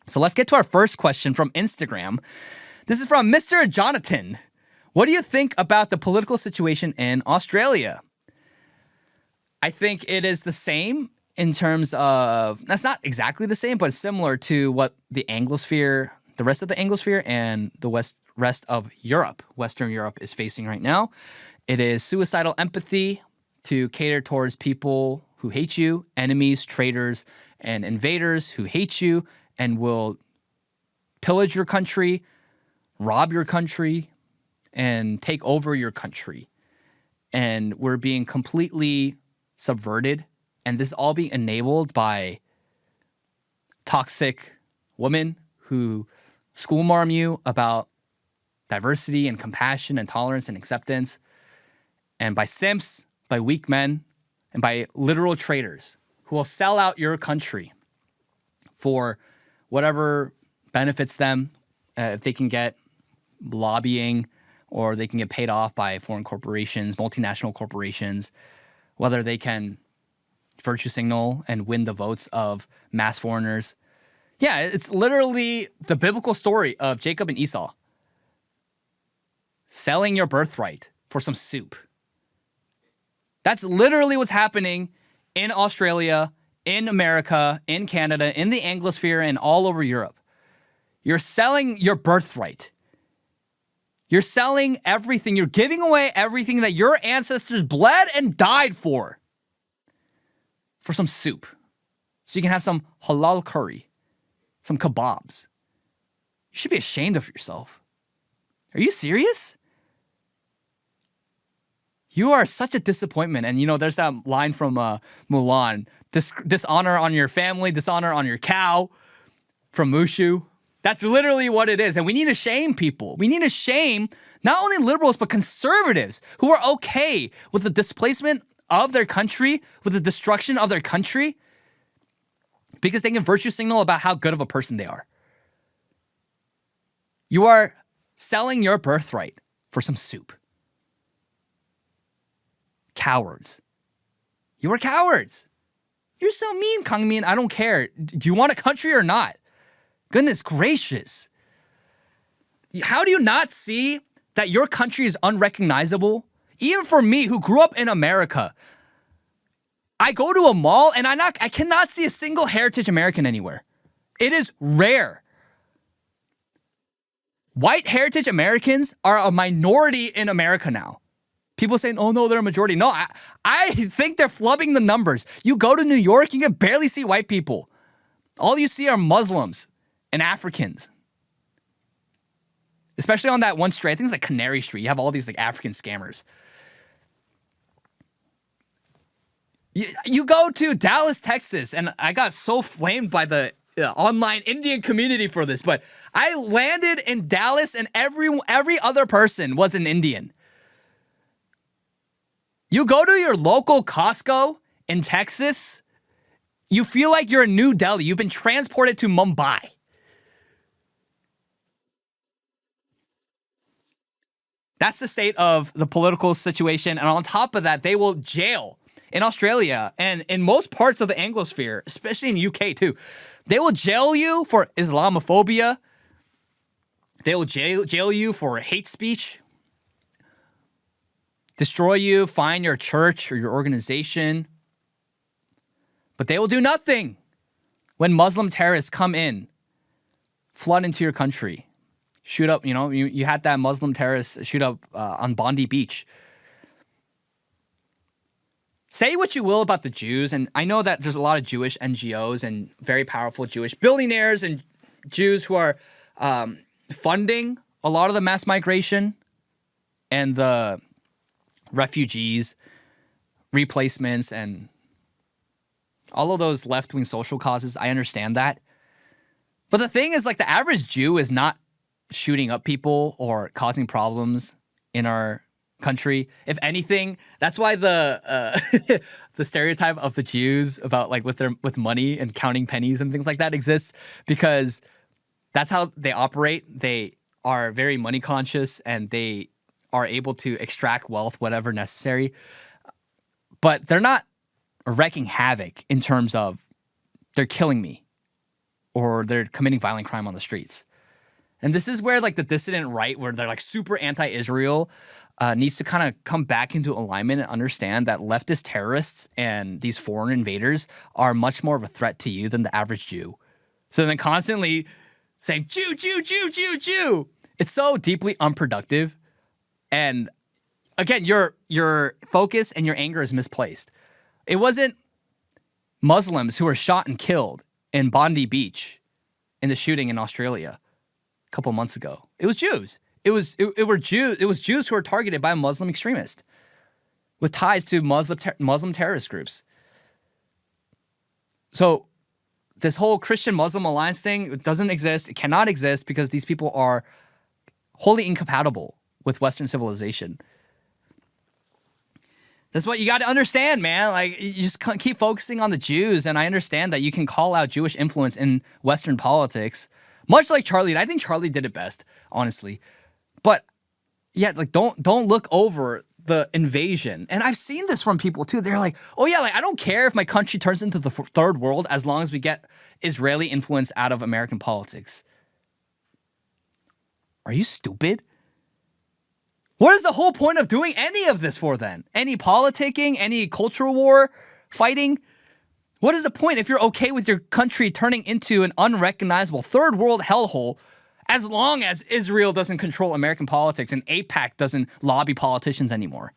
So let's get to our first question from Instagram. This is from Mr. Jonathan. What do you think about the political situation in Australia? I think it is the same in terms of, that's not exactly the same, but it's similar to what the Anglosphere, the rest of the Anglosphere and the rest of Europe, Western Europe is facing right now. It is suicidal empathy to cater towards people who hate you, enemies, traitors, and invaders who hate you and will pillage your country, rob your country, and take over your country. And we're being completely subverted. And this is all being enabled by toxic women who schoolmarm you about diversity and compassion and tolerance and acceptance. And by simps, by weak men, and by literal traitors who will sell out your country for whatever benefits them, if they can get lobbying or they can get paid off by foreign corporations, multinational corporations, whether they can virtue signal and win the votes of mass foreigners. Yeah, it's literally the biblical story of Jacob and Esau. Selling your birthright for some soup. That's literally what's happening in Australia, in America, in Canada, in the Anglosphere, and all over Europe. You're selling your birthright. You're selling everything. You're giving away everything that your ancestors bled and died for some soup. So you can have some halal curry, some kebabs. You should be ashamed of yourself. Are you serious? You are such a disappointment. And, you know, there's that line from Mulan, dishonor on your family, dishonor on your cow, from Mushu. That's literally what it is. And we need to shame people. We need to shame not only liberals, but conservatives who are okay with the displacement of their country, with the destruction of their country, because they can virtue signal about how good of a person they are. You are selling your birthright for some soup. Cowards. You are cowards. You're so mean, Kangmin. I don't care. Do you want a country or not? Goodness gracious. How do you not see that your country is unrecognizable? Even for me, who grew up in America, I go to a mall and I cannot see a single heritage American anywhere. It is rare. White heritage Americans are a minority in America now. People saying, oh no, they're a majority. No, I think they're flubbing the numbers. You go to New York, you can barely see white people. All you see are Muslims and Africans. Especially on that one street. I think it's like Canary Street. You have all these like African scammers. You go to Dallas, Texas, and I got so flamed by the online Indian community for this, but I landed in Dallas and every other person was an Indian. You go to your local Costco in Texas, you feel like you're in New Delhi. You've been transported to Mumbai. That's the state of the political situation. And on top of that, they will jail in Australia and in most parts of the Anglosphere, especially in UK too. They will jail you for Islamophobia. They will jail you for hate speech. Destroy you, fine your church or your organization. But they will do nothing when Muslim terrorists come in, flood into your country, shoot up, you had that Muslim terrorist shoot up on Bondi Beach. Say what you will about the Jews, and I know that there's a lot of Jewish NGOs and very powerful Jewish billionaires and Jews who are funding a lot of the mass migration and the refugees, replacements, and all of those left-wing social causes. I understand that. But the thing is, like, the average Jew is not shooting up people or causing problems in our country. If anything, that's why the the stereotype of the Jews about like with money and counting pennies and things like that exists, because that's how they operate. They are very money conscious and they are able to extract wealth, whatever necessary. But they're not wreaking havoc in terms of they're killing me or they're committing violent crime on the streets. And this is where like the dissident right, where they're like super anti-Israel, needs to kind of come back into alignment and understand that leftist terrorists and these foreign invaders are much more of a threat to you than the average Jew. So then constantly saying Jew, Jew, Jew, Jew, Jew. It's so deeply unproductive. And again, your focus and your anger is misplaced. It wasn't Muslims who were shot and killed in Bondi Beach in the shooting in Australia a couple months ago. It was Jews. It was Jews who were targeted by a Muslim extremist with ties to Muslim terrorist groups. So this whole Christian-Muslim alliance thing doesn't exist. It cannot exist because these people are wholly incompatible with Western civilization. That's what you got to understand, man. Like, you just keep focusing on the Jews, and I understand that you can call out Jewish influence in Western politics, much like Charlie. And I think Charlie did it best, honestly. But yeah, like don't look over the invasion. And I've seen this from people too. They're like, oh yeah, like I don't care if my country turns into the third world as long as we get Israeli influence out of American politics. Are you stupid? What is the whole point of doing any of this for then? Any politicking, any cultural war fighting? What is the point if you're okay with your country turning into an unrecognizable third world hellhole as long as Israel doesn't control American politics and AIPAC doesn't lobby politicians anymore?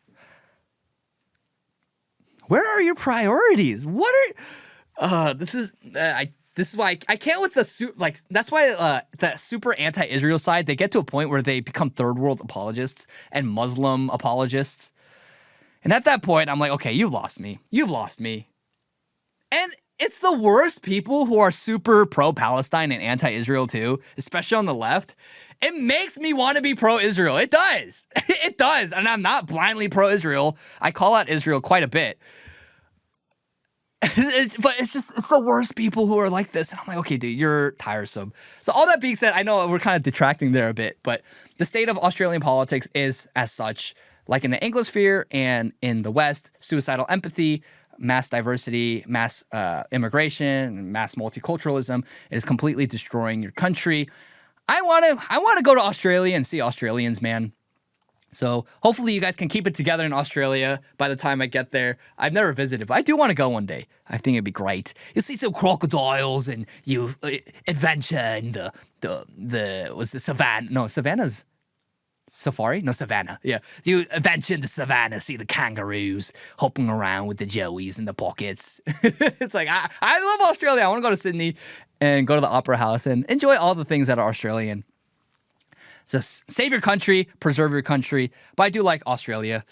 Where are your priorities? What are this is why I can't with the that's why the super anti-Israel side, they get to a point where they become third world apologists and Muslim apologists. And at that point, I'm like, okay, you've lost me. You've lost me. And it's the worst people who are super pro-Palestine and anti-Israel too, especially on the left. It makes me want to be pro-Israel. It does. It does. And I'm not blindly pro-Israel. I call out Israel quite a bit. But it's the worst people who are like this. And I'm like, okay, dude, you're tiresome. So all that being said, I know we're kind of detracting there a bit, but the state of Australian politics is as such, like in the Anglosphere and in the West, suicidal empathy, mass diversity, mass immigration, mass multiculturalism. It is completely destroying your country. I want to go to Australia and see Australians, man. So hopefully you guys can keep it together in Australia by the time I get there. I've never visited, but I do want to go one day. I think it'd be great. You see some crocodiles and you adventure in the was the savannah? No, savannah's safari? No, savannah. Yeah, you adventure in the savannah, see the kangaroos hopping around with the joeys in the pockets. It's like I love Australia. I want to go to Sydney and go to the Opera House and enjoy all the things that are Australian. So save your country, preserve your country. But I do like Australia.